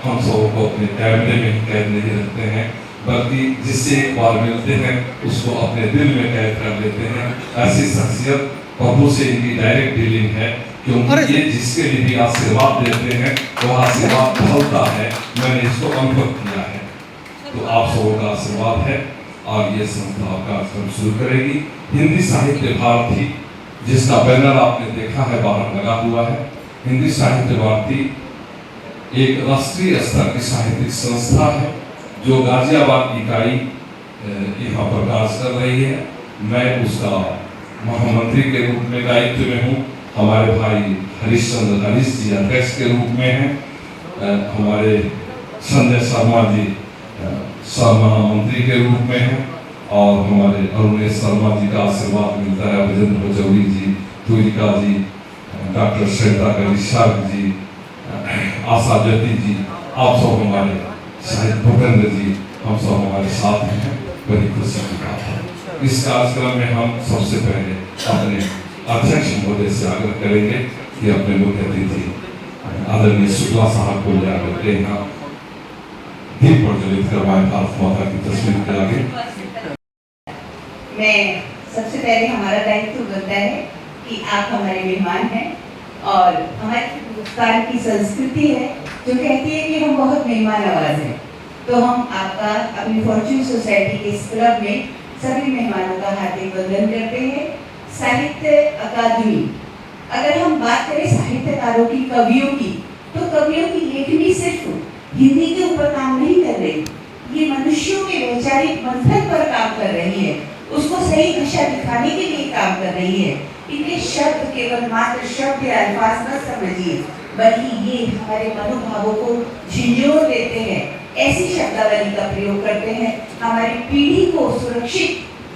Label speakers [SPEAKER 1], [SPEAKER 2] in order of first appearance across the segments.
[SPEAKER 1] हम सबों को अपने कैबिने में कैद नहीं रखते हैं, बल्कि जिससे एक बार मिलते हैं उसको अपने दिल में कैद कर लेते हैं। ऐसी शख्सियत प्रभु से इनकी डायरेक्ट डीलिंग है, क्योंकि ये जिसके लिए भी आशीर्वाद देते हैं वो आशीर्वाद ढलता है। मैंने इसको अनुभव किया है। तो आप सबों का आशीर्वाद है और ये संस्था कार्यक्रम शुरू करेगी। हिंदी साहित्य भारती, जिसका बैनर आपने देखा है बाहर लगा हुआ है। हिंदी साहित्य भारती एक राष्ट्रीय स्तर की साहित्यिक संस्था है जो गाजियाबाद इकाई यहाँ पर कार्य कर रही है। मैं उसका महामंत्री के रूप में दायित्व में हूँ। हमारे भाई हरीश जी अध्यक्ष के रूप में हैं। हमारे संजय शर्मा जी महामंत्री के रूप में हैं और हमारे अरुणेश शर्मा जी का आशीर्वाद मिलता है। विजेंद्र भजौरी जी, तुरिका जी, डॉक्टर श्वेता गरीशाग जी, आशा ज्योति जी, आप सब हमारे शाहिद भूपेंद्र जी, हम सब हमारे साथ हैं। बड़ी खुशी की बात है। इस कार्यक्रम में हम सबसे पहले अपने अध्यक्ष महोदय से आग्रह करेंगे कि अपने मुख्य अतिथि आदरणीय शुक्ला साहब को ले आकर के यहाँ दीप प्रज्वलित करवाएं भारत माता की तस्वीर के आगे।
[SPEAKER 2] मैं सबसे पहले हमारा दायित्व बनता है कि आप हमारे मेहमान हैं और हमारे हिंदुस्तान की संस्कृति है जो कहती है कि हम बहुत मेहमान नवाज हैं। तो हम आपका अपनी फॉर्च्यून सोसाइटी के इस क्लब में सभी मेहमानों का हार्दिक वंदन करते हैं। साहित्य अकादमी, अगर हम बात करें साहित्यकारों की, कवियों की, तो कवियों की लेखनी सिर्फ हिंदी के ऊपर काम नहीं कर रही, ये मनुष्यों के वैचारिक मंथन पर काम कर रही है, उसको सही दिशा दिखाने के लिए काम कर रही है। इनके शब्द केवल मात्र शब्द या अल्फाज न समझिए, बल्कि ये हमारे मनोभावों को झिंझोर देते हैं, ऐसी शब्दावली का प्रयोग करते हैं, हमारी पीढ़ी को सुरक्षित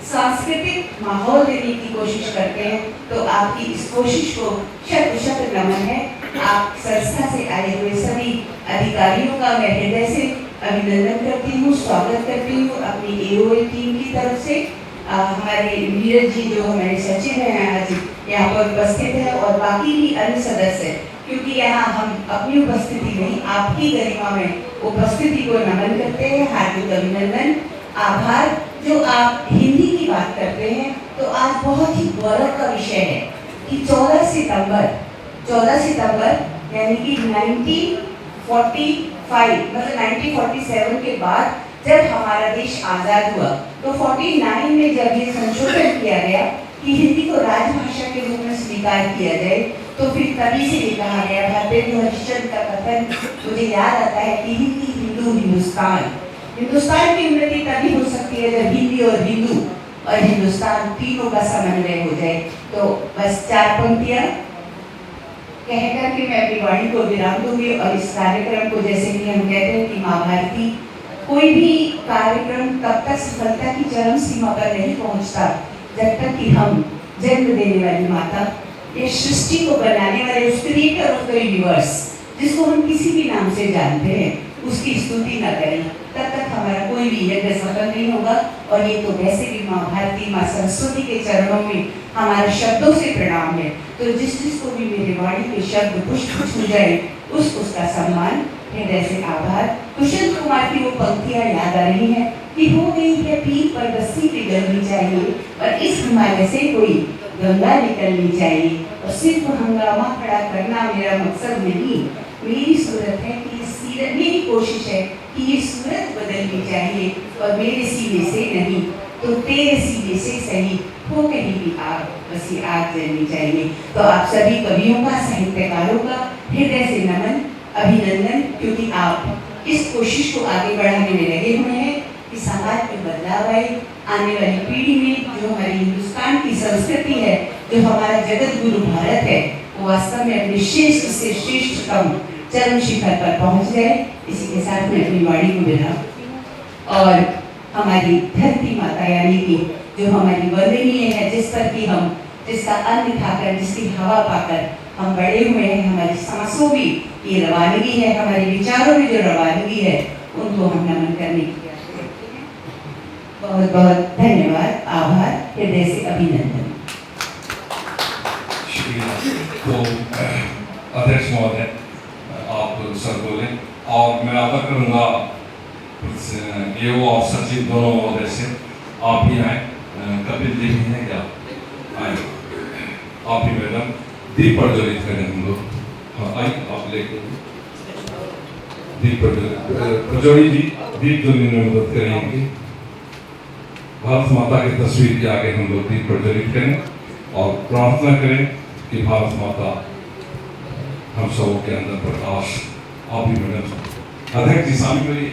[SPEAKER 2] सांस्कृतिक माहौल देने की कोशिश करते हैं। तो आपकी इस कोशिश को शत शत नमन है। आप संस्था से आए हुए सभी अधिकारियों का मैं हृदय से अभिनंदन करती हूँ, स्वागत करती हूँ अपनी एओए टीम की तरफ से। हमारे नीरज जी जो हमारे सचिव हैं आज यहाँ पर उपस्थित है और बाकी भी अन्य सदस्य, क्योंकि यहाँ हम अपनी उपस्थिति नहीं आपकी गरिमा में उपस्थिति को नमन करते हैं। हार्दिक अभिनंदन, आभार। जो आप हिंदी की बात करते हैं तो आज बहुत ही गौरव का विषय है कि 14 सितंबर यानी कि 1945 मतलब 1947 के बाद जब हमारा देश आज़ाद हुआ तो 49 में जब ये संशोधन किया गया कि हिंदी को राजभाषा के रूप में स्वीकार किया जाए, तो फिर तभी से ये कहा गया। भारतेंदु हरिश्चंद्र का कथन मुझे याद आता है कि हिंदी, हिंदू, हिंदुस्तान की उन्नति तभी हो सकती है जब हिंदी और हिंदू और हिंदुस्तान तीनों का समन्वय हो जाए। तो बस 4 पंक्तियां कहकर के मैं अपनी वाणी को विराम दूंगी और इस कार्यक्रम को, जैसे कि हम कहते हैं कि माँ भारती, कोई भी कार्यक्रम तब तक सफलता की चरम सीमा पर नहीं पहुंचता जब तक कि हम जन्म देने वाली माता, ये सृष्टि को बनाने वाले उस क्रिएटर ऑफ द यूनिवर्स जिसको हम किसी भी नाम से जानते हैं, उसकी स्तुति न करें, तब तक हमारा कोई भी यज्ञ सफल नहीं होगा। और ये तो वैसे भी माँ भारती, माँ सरस्वती के चरणों में हमारे शब्दों से प्रणाम है। तो जिसको भी मेरे वाणी के शब्द पुष्प छू जाए उसका सम्मान, हृदय से आभार। कुशल कुमार की वो पंक्तियां याद आ रही हैं कि हो गई है पीर पर बस्ती पिघलनी चाहिए और इस हिमालय से कोई गंगा निकलनी चाहिए, और सिर्फ हंगामा खड़ा करना मेरा मकसद नहीं। मेरी सूरत है कि मेरी कोशिश है कि ये सूरत बदलनी चाहिए और मेरे सीने से नहीं तो तेरे सीने से सही हो कहीं भी आग, बस ये आग जलनी चाहिए। तो आप सभी कवियों का, साहित्यकारों का हृदय से नमन, अभिनंदन, क्योंकि आप इस कोशिश को आगे बढ़ाने में लगे हुए हैं कि समाज में बदलाव आए। आने वाली पीढ़ी में जो हमारी हिंदुस्तान की संस्कृति है, जो हमारा जगत गुरु भारत है, वो वास्तव में अपने श्रेष्ठ से श्रेष्ठतम चरम शिखर पर पहुंच गए। इसी के साथ में अपनी वाणी को विराम और हमारी धरती माता यानी कि जो हमारी वंदनीय है, जिस पर कि हम जिसका अन्न खाकर, जिसकी हवा पाकर हम बड़े हुए हैं, हमारी सांसों भी ये रवानगी है, हमारे विचारों में जो रवानगी है, उनको हम नमन करने की बहुत बहुत धन्यवाद, आभार, हृदय से अभिनंदन।
[SPEAKER 1] तो अध्यक्ष महोदय आप सर बोले और मैं आग्रह करूँगा एओ और सचिव दोनों महोदय से, आप भी आए, कपिल जी भी हैं क्या, आए आप भी मैडम, दीप प्रज्वलित करें हम लोग। हाँ आइए आप लेके दीप प्रज्वलित जी दीप ज्वलने में मदद करेंगे। भारत माता की तस्वीर के आगे हम लोग दीप प्रज्वलित करें और प्रार्थना करें कि भारत माता हम सबों के अंदर प्रकाश। आप भी मैडम अध्यक्ष जी शामिल हुई।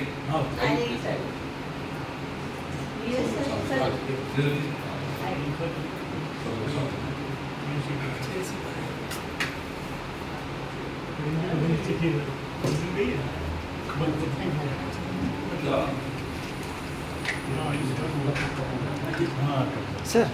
[SPEAKER 3] सर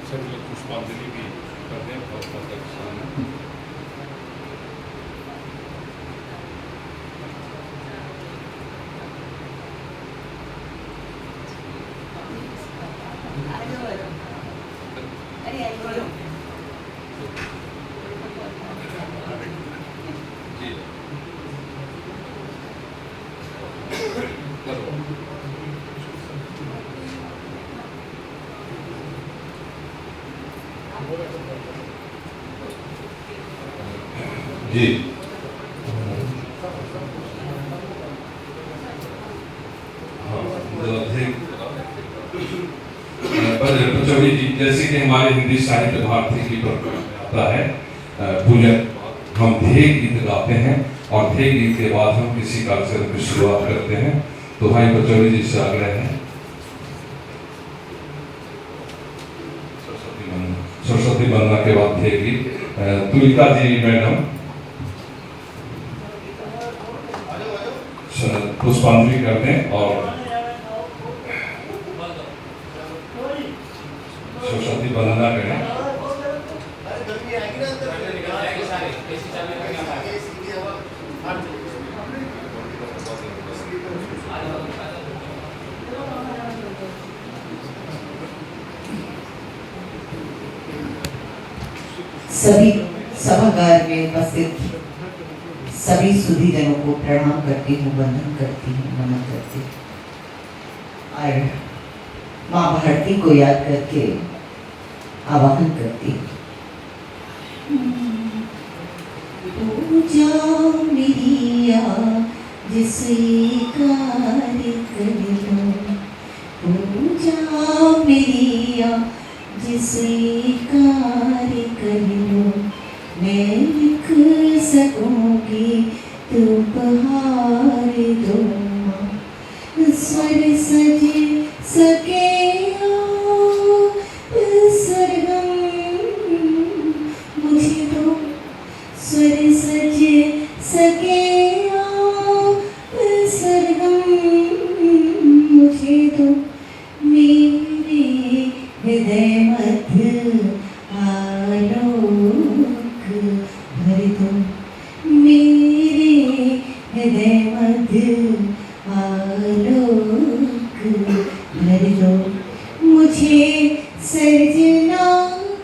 [SPEAKER 1] सभी लोग पुष्पांजलि भी करते हैं बहुत बहुत अच्छा है। जी पचौड़ी जी, जैसे कि हमारे हिंदी साहित्य भारती की परंपरा है, पूजन हम ध्येय गीत गाते हैं और ध्येय गीत के बाद हम किसी कार्यक्रम की शुरुआत करते हैं। तो भाई पचौड़ी जी से आग्रह है, सरस्वती वंदना के बाद ध्येय गीत। तुलिका जी मैडम पुष्पांजलि करते हैं और सरस्वती वंदना करें।
[SPEAKER 2] सभी सभागार में उपस्थित सभी सुधी जनों को प्रणाम करती हूँ, वंदन करती हूँ, नमन करती हूँ और माँ भारती को याद करके आवाहन करती हूँ। पूजा मेरिया जिसे कार्य कर लो, पूजा मेरिया जिसे कार्य कर लो, मैं लिख सकूंगी तू उपहार दो। स्वर सज सके सरगम मुझे दो, स्वर सज सके सरगम मुझे दो। मेरे हृदय मध्य आलोक भर दो, मेरे हृदय मध्य आलोक भर दो। मुझे सर्जना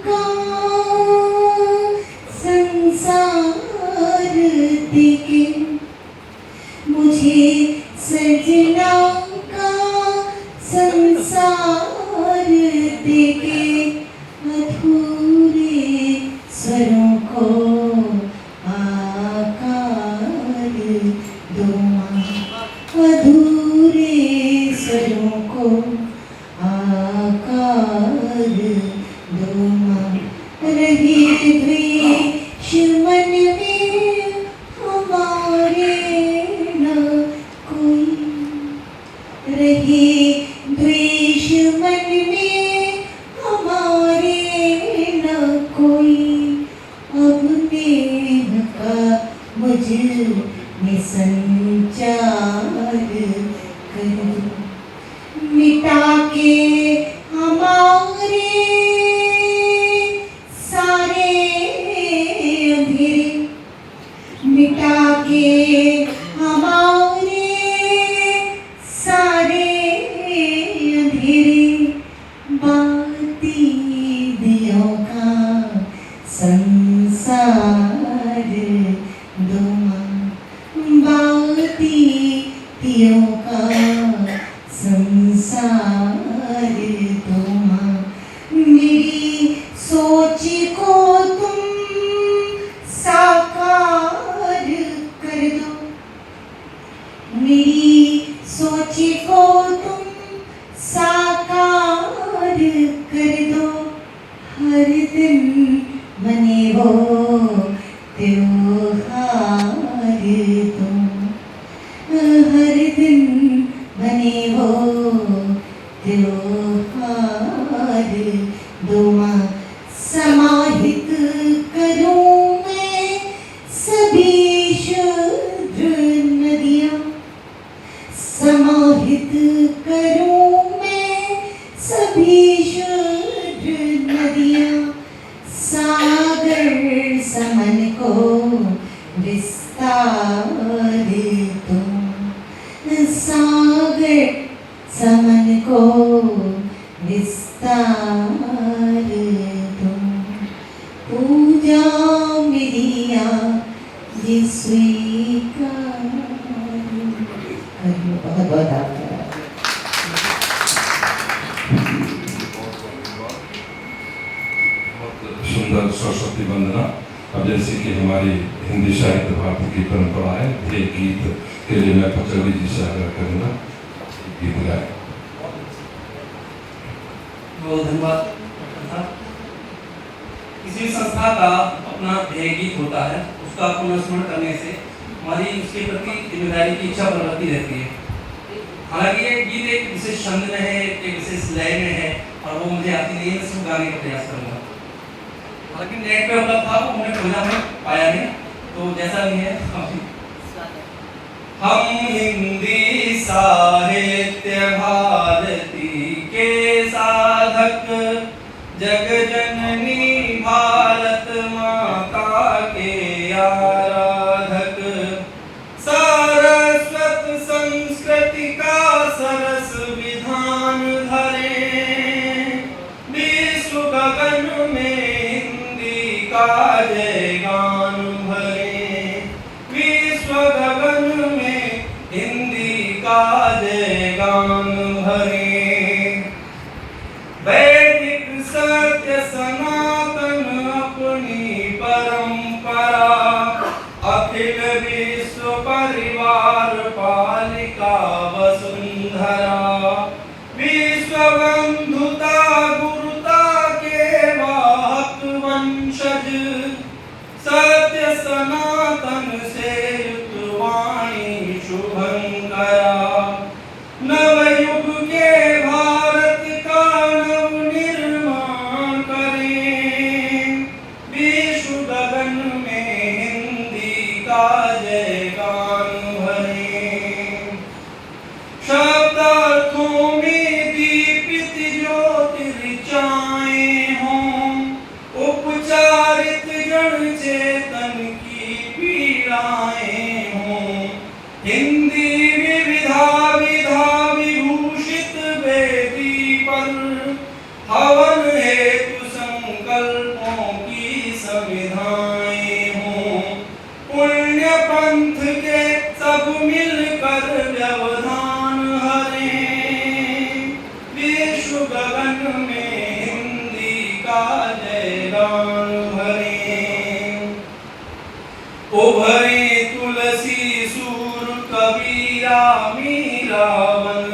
[SPEAKER 2] का संसार देके, मुझे सर्जना का संसार देके अधूरे स्वरों को आकार दो माँ, अधूरे स्वरों को आकार दो माँ। रही द्वेष मन में हमारे न कोई, रही द्वेष मन में हमारे न संसार दो माँ, मेरी सोच को तुम साकार कर दो, मेरी सोच को तुम साकार कर दो, हर दिन मने वो त्योहार तुम, हर दिन बने वो त्योहार दो माँ, समाहित करूँ मैं सभी शुद्ध नदियाँ, समाहित करूँ मैं सभी शुद्ध नदियाँ, सागर समन को विस्तार तुम, सागर समन को विस्तार तुम, पूजा मेरी आज स्वीकार करो। बहुत बहुत धन्यवाद।
[SPEAKER 1] सुंदर सरस्वती वंदना। अब जैसे कि हमारी हिंदी साहित्य भारती की परंपरा है, एक गीत के लिए मैं पचौड़ी जी से आग्रह करूँगा, गीत गाए।
[SPEAKER 3] बहुत धन्यवाद। किसी संस्था का अपना ध्येय गीत होता है, उसका पुनर्स्मरण करने से हमारी उसके प्रति जिम्मेदारी की इच्छा प्रवृत्ति रहती है। हालांकि ये गीत एक विशेष छंद में है, एक विशेष लय में है, और वो मुझे आती नहीं है, मैं सिर्फ गाने का प्रयास करूँगा। हालांकि नेट पे उपलब्ध था, वो हमने खोजा में पाया नहीं, तो जैसा भी है हम हिंदी साहित्य भारती के साधक, जग जननी भारत माता के आराधक, सारस्वत संस्कृति का सरस विधान धरे, विश्व गगन में हिंदी का जय गान भरे, विश्व गगन में हिंदी का जय गान भरे। वैदिक सत्य सनातन अपनी परंपरा, अखिल विश्व परिवार पालिका वसुंधरा, विश्व बंधुता गुरुता के वाहक वंशज, सत्य सनातन से युक्तवाणी शुभंकरा, नवयुग के भारत का नव निर्माण करें, विश्व गगन में हिंदी का जय गान भरें, शब्दार्थों में दीपित ज्योति ऋचाएं हों, उपचारित जन चेतन की पीड़ाएं हों, हिंदी विविधा विधा विभूषित वेदी पर, हवन हेतु संकल्पों की समिधाएं हों, पुण्य पंथ के सब मिलकर व्यवधान हरें, विश्व गगन में हिंदी का जय गान भरें। उभरे तुलसी सूर कबीरा मीरावन,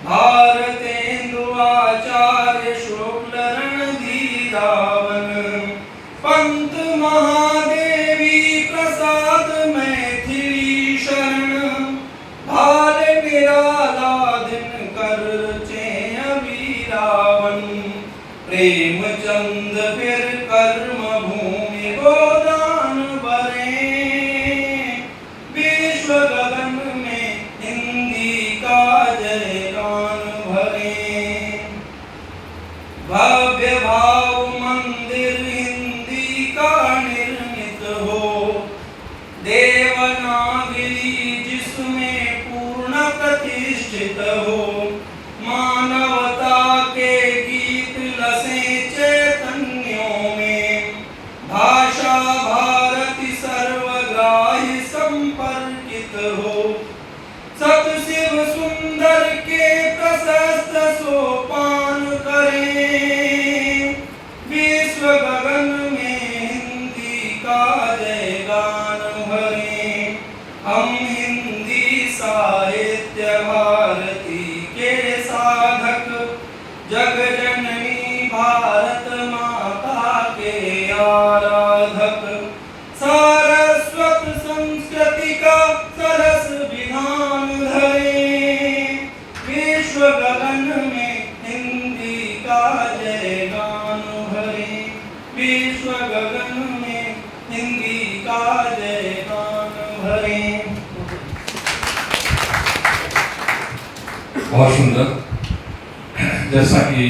[SPEAKER 3] भारतेंदु आचार्य शुक्ल रणधीरावन, पंत महादेवी प्रसाद मैथिली शरण, भाल निराला दिन कर रचे अबीरावन, प्रेमचंद फिर कर्म भूमि गोदान भरे, विश्व गगन में हिंदी का जय गान भरे। भव्य भाव मंदिर हिंदी का निर्मित हो, देवनागरी जिसमें पूर्ण प्रतिष्ठित हो, मानवता के गीत लसे चैतन्यों में, भाषा भारती सर्वग्राही संपर्कित हो, सत शिव साहित्य भारती के साधक, जग जननी भारत माता के आराधक, सारस्वत संस्कृति का सरस विधान धरे, विश्व गगन में हिंदी का जय गान भरे, विश्व गगन में हिंदी का जय गान भरे।
[SPEAKER 1] बहुत सुंदर। जैसा कि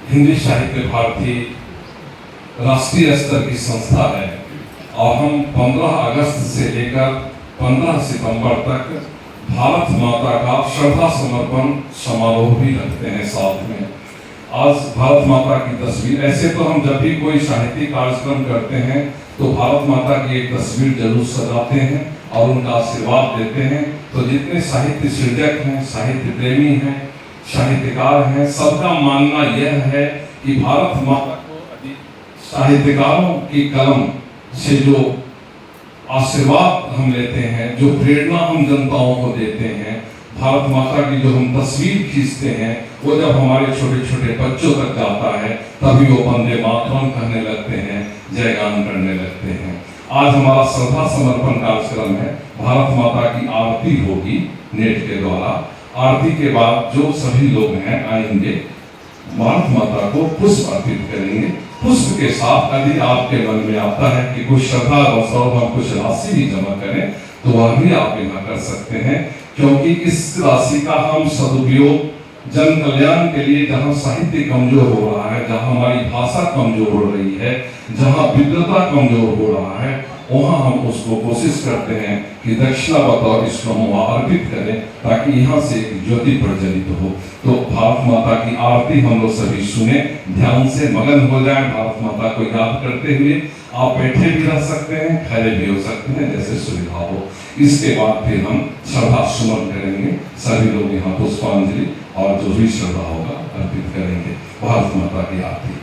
[SPEAKER 1] हिंदी साहित्य भारती राष्ट्रीय स्तर की संस्था है और हम 15 अगस्त से लेकर 15 सितंबर तक भारत माता का श्रद्धा समर्पण समारोह भी रखते हैं साथ में। आज भारत माता की तस्वीर, ऐसे तो हम जब भी कोई साहित्यिक कार्यक्रम करते हैं तो भारत माता की एक तस्वीर जरूर सजाते हैं और उनका आशीर्वाद देते हैं। तो जितने साहित्य सृजक हैं, साहित्य प्रेमी हैं, साहित्यकार हैं, सबका मानना यह है कि भारत माता को साहित्यकारों की कलम से जो आशीर्वाद हम लेते हैं, जो प्रेरणा हम जनताओं को देते हैं, भारत माता की जो हम तस्वीर खींचते हैं, वो जब हमारे छोटे छोटे बच्चों तक जाता है तभी वो वंदे मातरम कहने लगते हैं, जय गान करने लगते हैं। आज हमारा श्रद्धा समर्पण कार्यक्रम है। भारत माता की आरती होगी नेट के द्वारा। आरती के बाद जो सभी लोग हैं आएंगे, भारत माता को पुष्प अर्पित करेंगे। पुष्प के साथ यदि आपके मन में आता है कि कुछ श्रद्धा और स्वरूप हम कुछ राशि भी जमा करें तो वह भी आप यहाँ कर सकते हैं, क्योंकि इस राशि का हम सदुपयोग जन कल्याण के लिए, जहाँ साहित्य कमजोर हो रहा है, जहाँ हमारी भाषा कमजोर हो रही है, जहाँ विद्वता कमजोर हो रहा है, वहाँ हम उसको कोशिश करते हैं कि दक्षिणा बतौर इसको हम वहाँ अर्पित करें ताकि यहाँ से एक ज्योति प्रज्वलित हो। तो भारत माता की आरती हम लोग सभी सुने, ध्यान से मगन हो जाए भारत माता को याद करते हुए। आप बैठे भी रह सकते हैं, खड़े भी हो सकते हैं, जैसे सुविधा हो। इसके बाद फिर हम श्रद्धा सुमन करेंगे। सभी लोग यहाँ पुष्पांजलि और जो भी श्रद्धा होगा अर्पित करेंगे। भारत माता की आरती।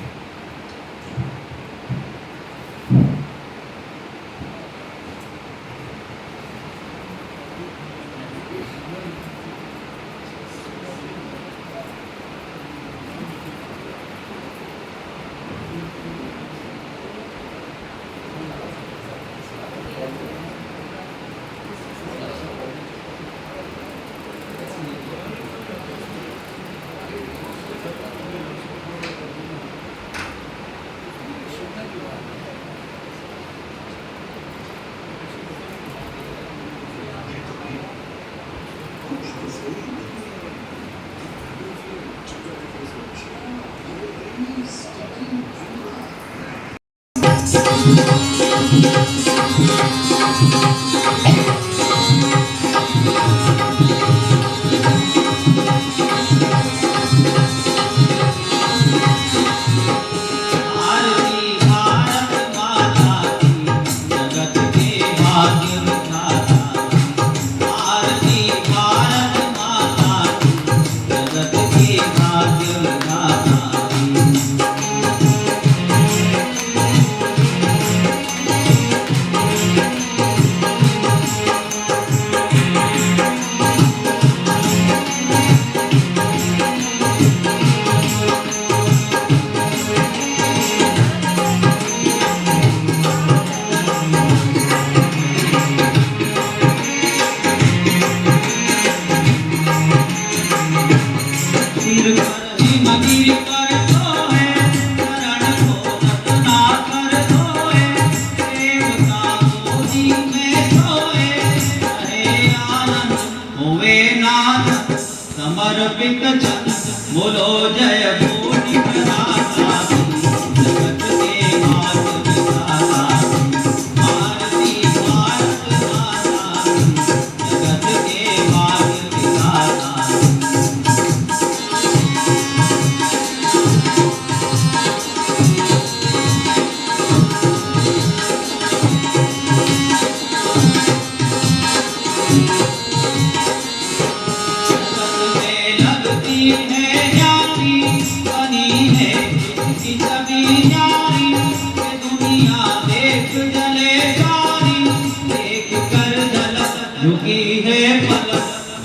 [SPEAKER 4] समर्पित बोलो जय भूमि प्रदाता, जगत के मार्ग विधाता, भारती भारत माता, जगत के मार्ग विधाता।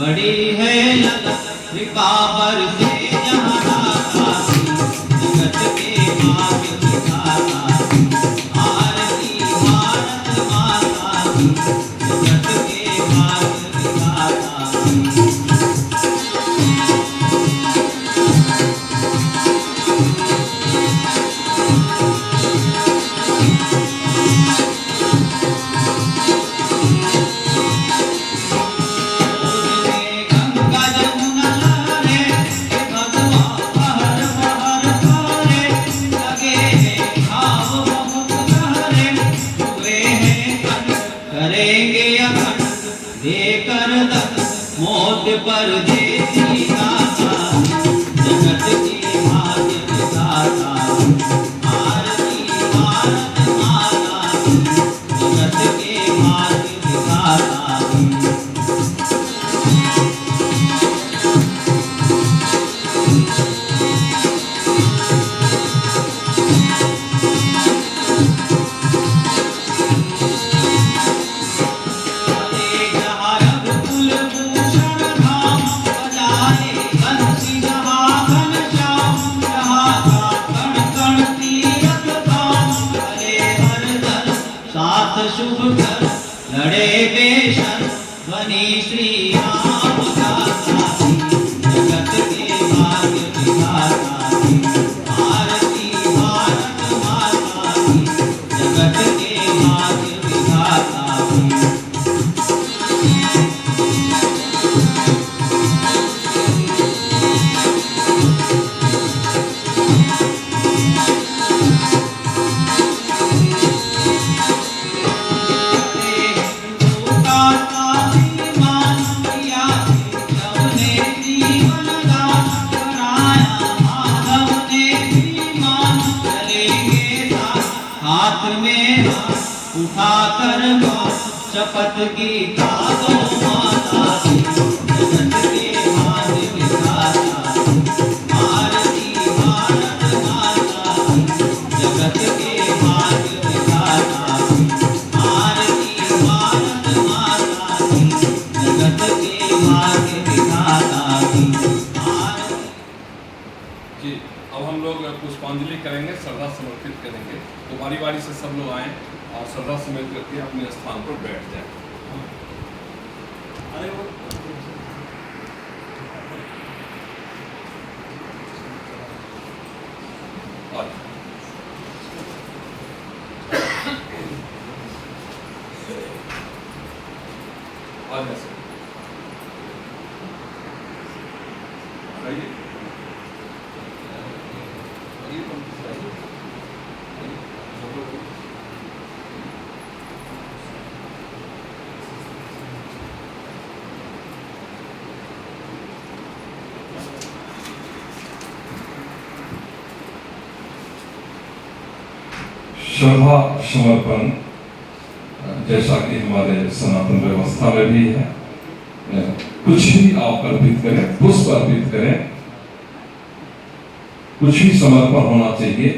[SPEAKER 4] बड़ी बड़ी है लगन कृपा बरसे जहाँ दाता जगत के भाग्य विधाता आरती भारत माता की जगत के भाग्य विधाता की। करेंगे अखंड देकर दत्त मौत परदेसी दाता जगत के भाग्य विधाता आरती भारत माता की जगत के भाग्य विधाता की। शुभ कर लड़े बेशन बनी श्री राम दाता की जगत के भाग्य विधाता की आरती भारत माता की जगत के भाग्य विधाता की। हाथ में उठाकर शपथ की गौ माता की जगत के भाग्य विधाता आरती भारत माता की जगत के भाग्य विधाता आरती भारत माता की जगत के भाग्य विधाता की।
[SPEAKER 1] जी अब हम लोग पुष्पांजलि करेंगे, श्रद्धा समर्पित करेंगे, तो बारी बारी से सब लोग आएँ और श्रद्धा समर्पित करके अपने स्थान पर बैठ जाएं। अरे वो आज ऐसे श्रद्धा समर्पण जैसा कि हमारे सनातन व्यवस्था में भी है, कुछ भी आप अर्पित करें, पुष्प अर्पित करें, कुछ भी समर्पण होना चाहिए।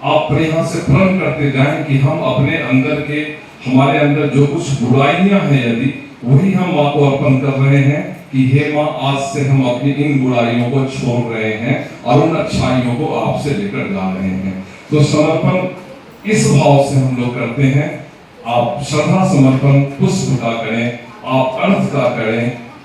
[SPEAKER 1] आप यहाँ से प्रण करते जाएं कि हम अपने अंदर के, हमारे अंदर जो कुछ बुराइयां हैं यदि वही हम माँ को अर्पण कर रहे हैं कि हे माँ आज से हम अपनी इन बुराइयों को छोड़ रहे हैं और उन अच्छाइयों को आपसे लेकर जा रहे हैं। तो समर्पण इस भाव से हम लोग करते हैं। आप श्रद्धा समर्पण पुष्प का करें, आप अर्थ का करें,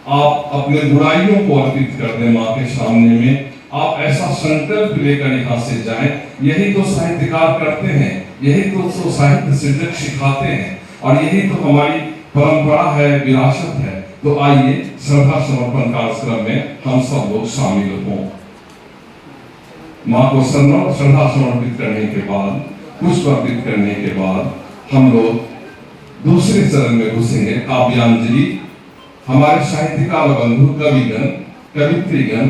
[SPEAKER 1] आप अपने बुराइयों को अर्पित कर दें माँ के सामने में। आप ऐसा संकल्प लेकर यहाँ से जाएं। यही तो साहित्यकार करते हैं, यही तो साहित्य सृजक सिखाते हैं और यही तो हमारी परंपरा है, विरासत है। तो आइए श्रद्धा समर्पण कार्यक्रम में हम सब लोग शामिल हों। माँ को श्रद्धा समर्पित करने के बाद, पुष्प अर्पित करने के बाद हम लोग दूसरे चरण में घुसेंगे, काव्यांजलि। हमारे साहित्यकार बंधु कविगण, कवित्रीगण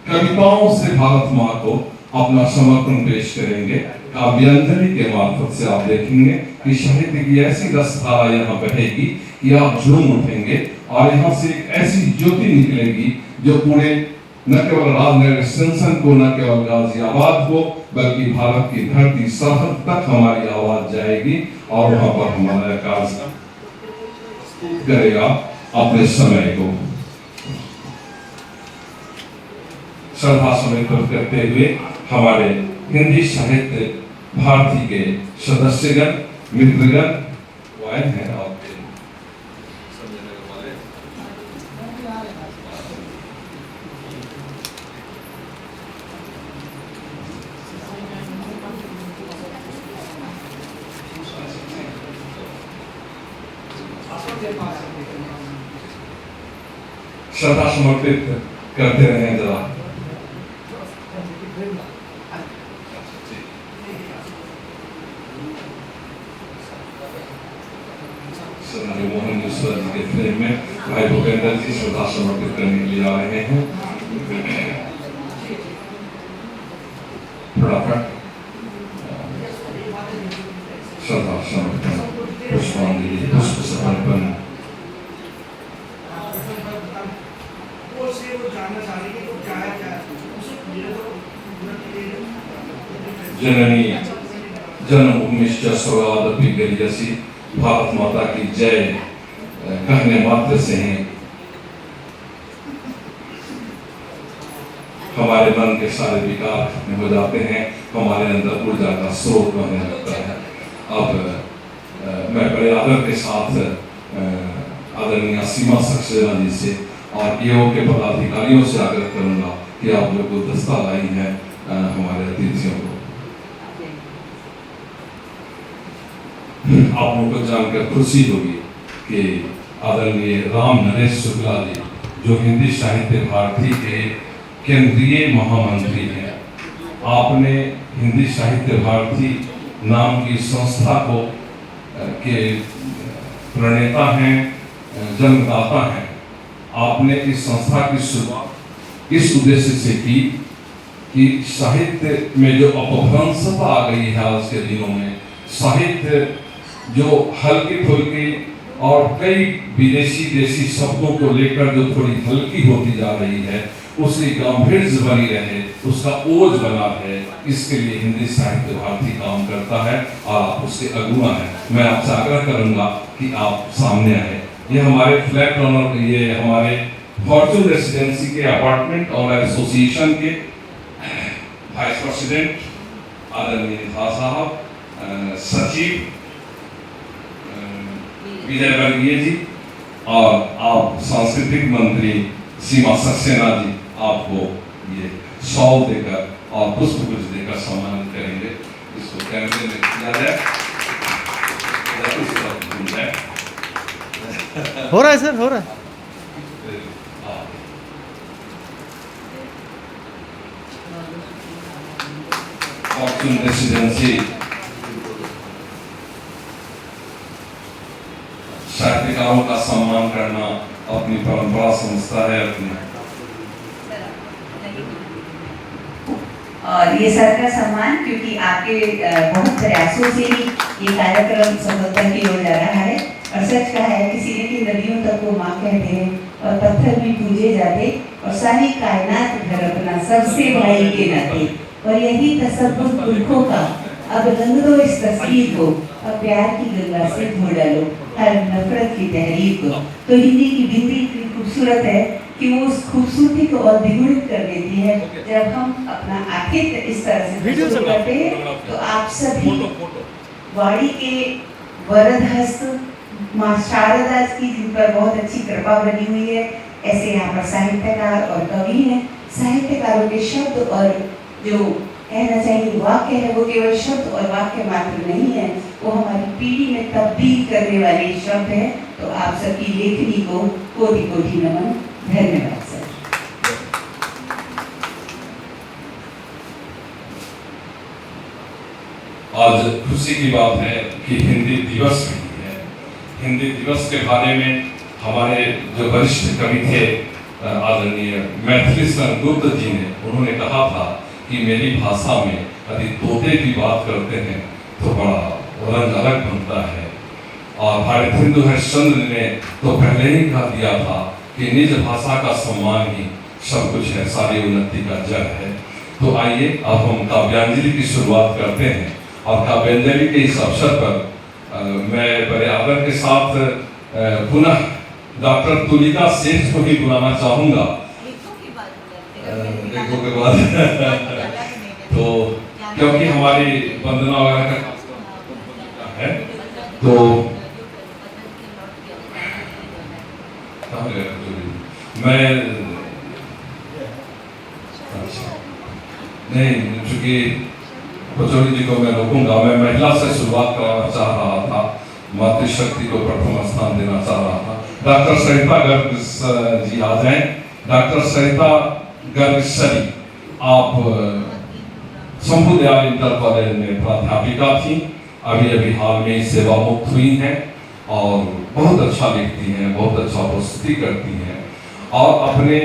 [SPEAKER 1] कविताओं से भारत माँ को अपना समर्पण पेश करेंगे। काव्यांजलि के मार्फत से आप देखेंगे कि साहित्य की ऐसी रसधारा यहाँ बहेगी कि आप झूम उठेंगे और यहाँ से एक ऐसी ज्योति निकलेगी जो पूरे न केवल राजनगर एक्सटेंशन को, न केवल गाजियाबाद को, बल्कि भारत की धरती सरहद तक हमारी आवाज जाएगी और वहां पर हमारा कार्यक्रम करेगा अपने समय को। श्रद्धा सुमन करते हुए हमारे हिंदी साहित्य भारती के सदस्यगण, मित्रगण वायन हैं आपके समझने वाले। श्रद्धा समर्पित करते रहें जरा। मोहन दूसरा जी के फ्रेम में भाई भूपेंद्र जी श्रद्धा समर्पित करने के लिए आ रहे हैं। फटाफट श्रद्धा समर्पण, पुष्पांजलि, पुष्प समर्पण। जननी जन्मभूमिश्च स्वर्गादपि गरीयसी, भारत माता की जय कहने मात्र से ही हमारे मन के सारे विकार खत्म हो जाते हैं, हमारे अंदर ऊर्जा का स्रोत बहने लगता है। अब मैं बड़े आदर के साथ आदरणीय सीमा सक्सेना जी से और ईओ के पदाधिकारियों से आग्रह करूंगा कि आप लोग गुलदस्ता लाई हैं हमारे अतिथियों को। आप लोगों को जानकर खुशी होगी कि आदरणीय राम नरेश शुक्ला जी, जो हिंदी साहित्य भारती के केंद्रीय महामंत्री हैं, आपने हिंदी साहित्य भारती नाम की संस्था को के प्रणेता हैं, जन्मदाता हैं। आपने इस संस्था की शुरुआत इस उद्देश्य से की कि साहित्य में जो अपभ्रंशता आ गई है आज के दिनों में, साहित्य जो हल्की फुल्की और कई विदेशी देशी शब्दों को लेकर जो थोड़ी हल्की होती जा रही है, उसकी गंभीर बनी रहे, उसका ओज बना रहे, इसके लिए हिंदी साहित्य भारती काम करता है और आप उसके अगुआ हैं। मैं आपसे आग्रह करूंगा कि आप सामने आए। ये हमारे फ्लैट ओनर, ये हमारे फॉर्चून रेसिडेंसी के अपार्टमेंट ओनर एसोसिएशन के वाइस प्रेसिडेंट आदरणीय झा साहब, सचिव विजय वर्गीय जी और आप सांस्कृतिक मंत्री सीमा सक्सेना जी आपको ये शॉल देकर और पुष्पगुच्छ देकर सम्मानित करेंगे। इसको कैमरे में किया जाए।
[SPEAKER 5] हो रहा है सर, हो रहा है।
[SPEAKER 1] फॉर्चून रेसिडेंसी साहित्यकारों का सम्मान करना अपनी परंपरा समझता है अपनी।
[SPEAKER 2] और ये सर का सम्मान, क्योंकि आपके बहुत प्रयासों से ही ये कार्यक्रम सफलता की ओर जा रहा है। और सच कहा है किसी ने कि नदियों तक को माँ कहते हैं और पत्थर भी पूजे जाते और सारी कायनात घर अपना सबसे भाई के नाते। और यही तसव्वुर पुरखों का, अब रंग दो इस तस्वीर को, अब प्यार की गंगा से धो डालो हर नफरत की तहरीर को। तो हिंदी की बिंदी इतनी खूबसूरत है कि वो उस खूबसूरती को और द्विगुणित कर देती है जब हम अपना आतिथ्य इस तरह से प्रस्तुत करते हैं। तो आप सभी वाड़ी के वरद हस्त माँ शारदा की, जिन पर बहुत अच्छी कृपा बनी हुई है, ऐसे यहाँ पर साहित्यकार और कवि हैं। साहित्यकारों के शब्द और जो कहना चाहिए वाक्य है, वो केवल शब्द और वाक्य मात्र नहीं है, वो हमारी पीढ़ी में तब्दील करने वाले शब्द हैं। तो आप सबकी लेखनी को कोटि कोटि नमन। धन्यवाद सर।
[SPEAKER 1] आज खुशी की बात है कि हिंदी दिवस भी है। हिंदी दिवस के बारे में हमारे जो वरिष्ठ कवि थे आदरणीय मैथिली गुप्त जी ने, उन्होंने कहा था कि मेरी भाषा में यदि तोते की बात करते हैं तो बड़ा रंग अलग बनता है। और भारतेंदु हरिश्चंद्र ने तो पहले ही कह दिया था कि निज भाषा का सम्मान ही सब कुछ है, सारी उन्नति का जड़ है। तो आइए अब हम काव्यांजलि की शुरुआत करते हैं। और काव्यांजलि के इस अवसर पर मैं बड़े आदर के साथ पुनः डॉक्टर तुलिका सेठ को भी बुलाना चाहूँगा। दीपों के बाद तो क्योंकि हमारी वंदना वगैरह का है तो मैं नहीं, चूंकि पचौड़ी जी को मैं रोकूंगा, मैं महिला से शुरुआत कराना चाह रहा था, मातृशक्ति को प्रथम स्थान देना चाह रहा था। डॉक्टर सरिता गर्ग जी आ जाएं। डॉक्टर सरिता गर्ग सरी, आप शंभुदयाल इंटर कॉलेज में प्राध्यापिका थी, अभी अभी हाल में सेवा मुक्त हुई हैं और बहुत अच्छा लिखती हैं, बहुत अच्छा प्रस्तुति करती हैं और अपने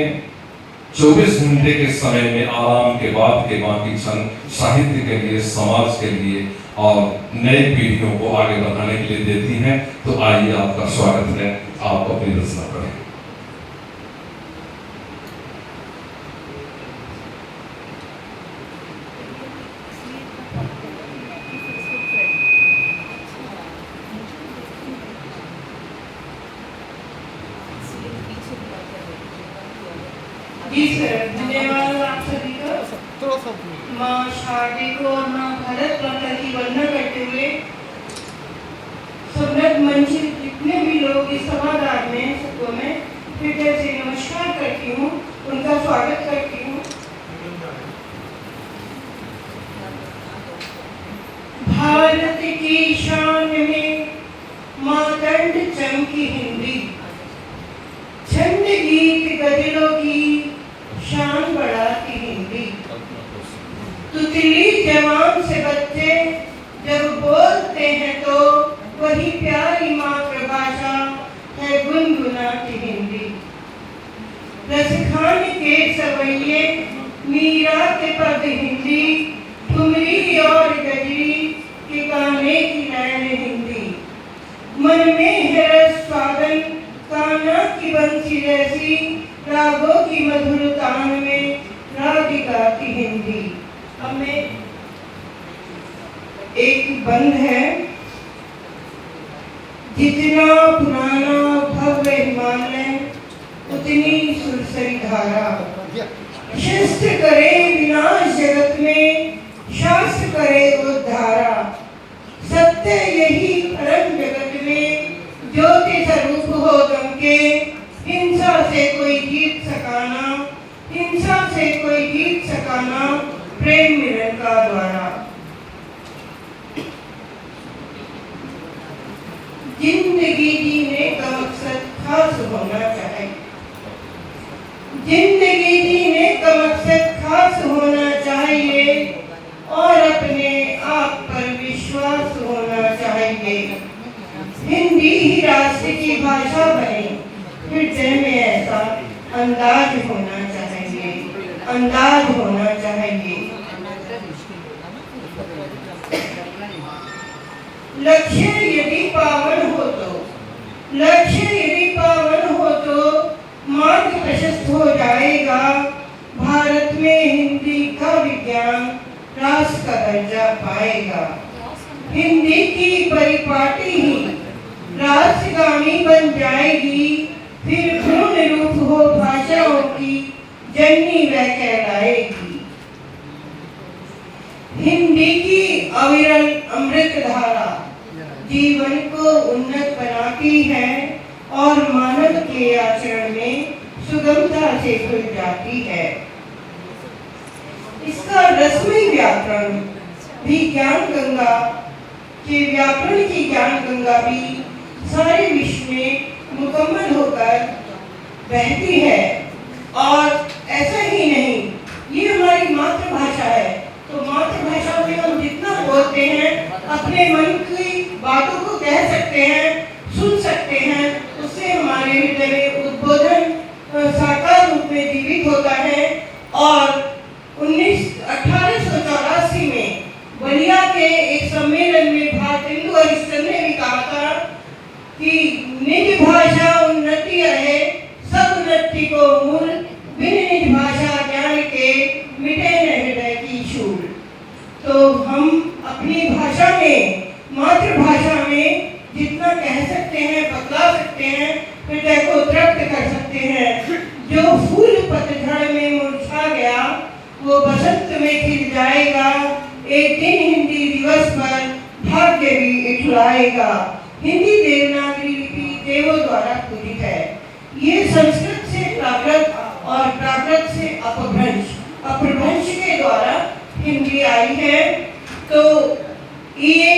[SPEAKER 1] 24 घंटे के समय में आराम के बाद के बाकी क्षण साहित्य के लिए, समाज के लिए और नए पीढ़ियों को आगे बढ़ाने के लिए देती हैं। तो आइए, आपका स्वागत है, आप अपनी रचना करें।
[SPEAKER 5] जी सर, धन्यवाद आप सभी का। माँ शारदे को और माँ भारत माता की वंदना करते हुए सम्राट मंच जितने भी लोग इस सभागार में सबको मैं हृदय से नमस्कार करती हूँ, उनका स्वागत करती हूँ। भारत की शान में मातंड चमकी हिंदी, छंद गीत गजलों की शान बढ़ाती हिंदी। तुतली जवान से बच्चे जब बोलते हैं तो वही प्यारी मातृभाषा है गुनगुनाती हिंदी। रसखान के सवैये मीरा के पद हिंदी, ठुमरी और गजरी के गाने की लैन हिंदी। मन में है रस स्वागन कान्हा की बंसी जैसी, रागों की मधुर तान में राग गाती हिंदी। अब मैं एक बंद है, जितना पुराना भव्य हिमालय उतनी सुरसरी धारा। शस्त्र करे विनाश जगत में, शास्त्र करे उद्धारा। सत्य यही परम जगत में ज्योति स्वरूप हो दमके। हिंसा से कोई जीत सकाना, हिंसा से कोई जीत सकाना, प्रेम मिलन का द्वारा। जिंदगी जीने का मकसद खास होना चाहिए, जिंदगी जीने का मकसद खास होना चाहिए और अपने आप पर विश्वास होना चाहिए। हिंदी ही राष्ट्र की भाषा बने, हृदय में ऐसा अंदाज होना चाहिए, अंदाज होना चाहिए। लक्ष्य यदि पावन हो तो, लक्ष्य यदि पावन हो तो मार्ग प्रशस्त हो जाएगा। भारत में हिंदी का विज्ञान राष्ट्र का दर्जा पाएगा। हिंदी की परिपाटी ही राष्ट्रगामी बन जाएगी, फिर पूर्ण रूप हो भाषाओं की जननी वह कहलाएगी। हिंदी की अविरल अमृत धारा जीवन को उन्नत बनाती है और मानव के आचरण में सुगमता से खुल जाती है। इसका रस्मी व्याकरण भी ज्ञान गंगा के व्याकरण की ज्ञान गंगा भी सारे विश्व में मुकम्मल होकर बहती है। और ऐसा ही नहीं, ये हमारी मातृभाषा है, तो मातृभाषा में हम जितना बोलते हैं अपने मन की बातों को कह सकते हैं, सुन सकते हैं, उससे हमारे हृदय में उद्बोधन साकार रूप में जीवित होता है। और 1884 में बलिया के एक सम्मेलन में भारतेंदु हरिश्चंद्र ने भी कहा था कि निज भाषा उन्नति है, सब उन्नति को मूल, बिन निज भाषा ज्ञान के मिटे न हृदय की शूल। तो हम अपनी भाषा में, मातृभाषा में जितना कह सकते हैं, बतला सकते हैं, हृदय को तृप्त कर सकते हैं। जो फूल पतझड़ में मुरझा गया खिल जाएगा, एक दिन हिंदी दिवस पर भाग्य भी इठलाएगा। हिंदी देवनागरी लिपि देवों द्वारा पूजित है। ये संस्कृत से प्राकृत और प्राकृत से अपभ्रंश के द्वारा हिंदी आई है। तो ये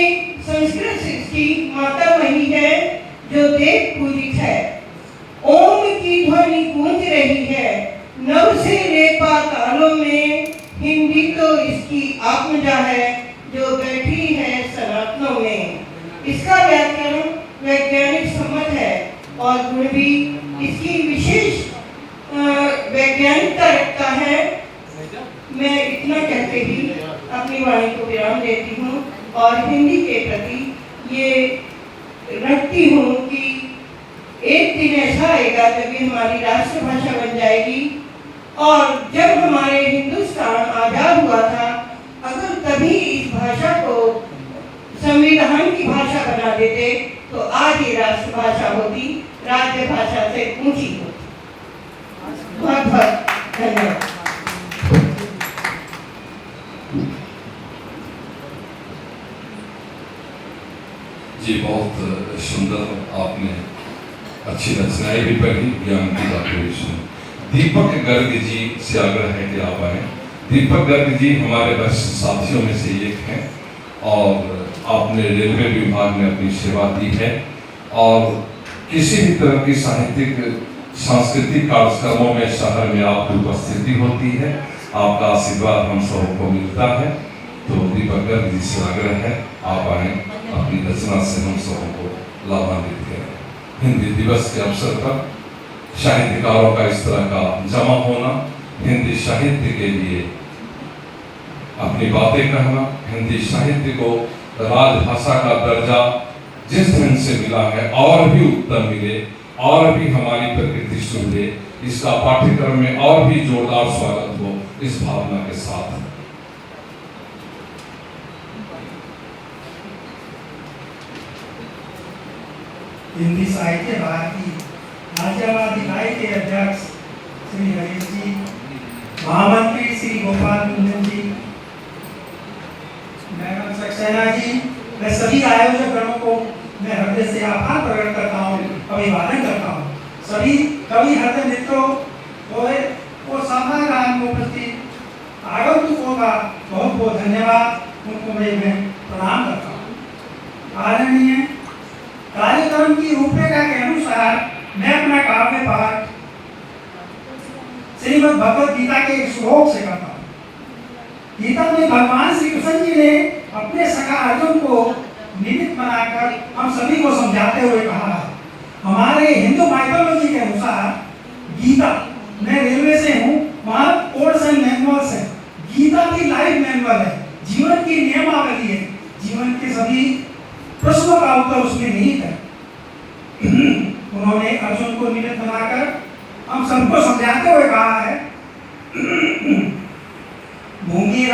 [SPEAKER 5] संस्कृत की माता वही है जो देव पूजित है। ओम की ध्वनि गूंज रही है नव से रेपा तालों में, हिंदी तो इसकी आत्मजा है जो बैठी है सनातनों में। इसका व्याकरण वैज्ञानिक सम्मत है और गुण भी इसकी विशेष वैज्ञानिकता रखता है। मैं इतना कहते ही अपनी वाणी को विराम देती हूँ और हिंदी के प्रति ये रखती हूँ कि एक दिन ऐसा आएगा जब ये हमारी राष्ट्रभाषा बन जाएगी। और जब हमारे हिंदुस्तान आजाद हुआ था, अगर तभी इस भाषा को संविधान की भाषा बना देते तो आज ये राष्ट्रभाषा होती, राज्य भाषा से ऊंची होती। बहुत बहुत धन्यवाद।
[SPEAKER 1] जी, बहुत सुंदर, आपने अच्छी रचनाएं भी पढ़ी, ज्ञान की बातें भी सुनी। दीपक गर्ग जी से आग्रह है कि आप आए। दीपक गर्ग जी हमारे वरिष्ठ साथियों में से एक हैं और आपने रेलवे विभाग में अपनी सेवा दी है और किसी भी तरह की साहित्यिक सांस्कृतिक कार्यक्रमों में शहर में आपकी उपस्थिति होती है, आपका आशीर्वाद हम सबको मिलता है। तो दीपक गर्ग जी से आग्रह है आप आए, अपनी रचना से हम सबको लाभान्वित करें। हिंदी दिवस के अवसर पर साहित्यकारों का इस तरह का जमा होना, हिंदी साहित्य के लिए अपनी बातें कहना, हिंदी साहित्य को राजभाषा का दर्जा जिस ढंग से मिला है और भी उत्तम मिले और भी हमारी प्रकृति सुधरे, इसका पाठ्यक्रम में और भी जोरदार स्वागत हो, इस भावना के साथ।
[SPEAKER 6] हिंदी साहित्य भारती राज्यवादी इकाई के अध्यक्ष श्री हरीश जी, महामंत्री श्री गोपाल कुंदन जी, मैडम सक्सेना जी, मैं सभी आयोजक गणों को मैं हृदय से आभार प्रकट करता हूँ, अभिवादन करता हूँ। सभी कवि हृदय मित्रों और समागम को उपस्थित आगंतुकों का बहुत बहुत धन्यवाद, उनको मैं प्रणाम करता हूँ। आदरणीय कार्यक्रम की रूपरेखा के अनुसार मैं अपना काव्य पाठ श्रीमद् भगवद गीता के एक श्लोक से करता हूँ। गीता में भगवान श्री कृष्ण जी ने अपने सखा अर्जुन को निमित्त बनाकर हम सभी को समझाते हुए कहा है। हमारे हिंदू माइथोलॉजी के अनुसार गीता, मैं रेलवे से हूँ, वहाँ कोर्स एंड मैनुअल्स है, गीता भी लाइफ मैनुअल है, जीवन की नियमावली है, जीवन के सभी प्रश्नों का उत्तर उसमें निहित है। उन्होंने अर्जुन को निमित्त बनाकर हम सबको समझाते हुए कहा है, भूमि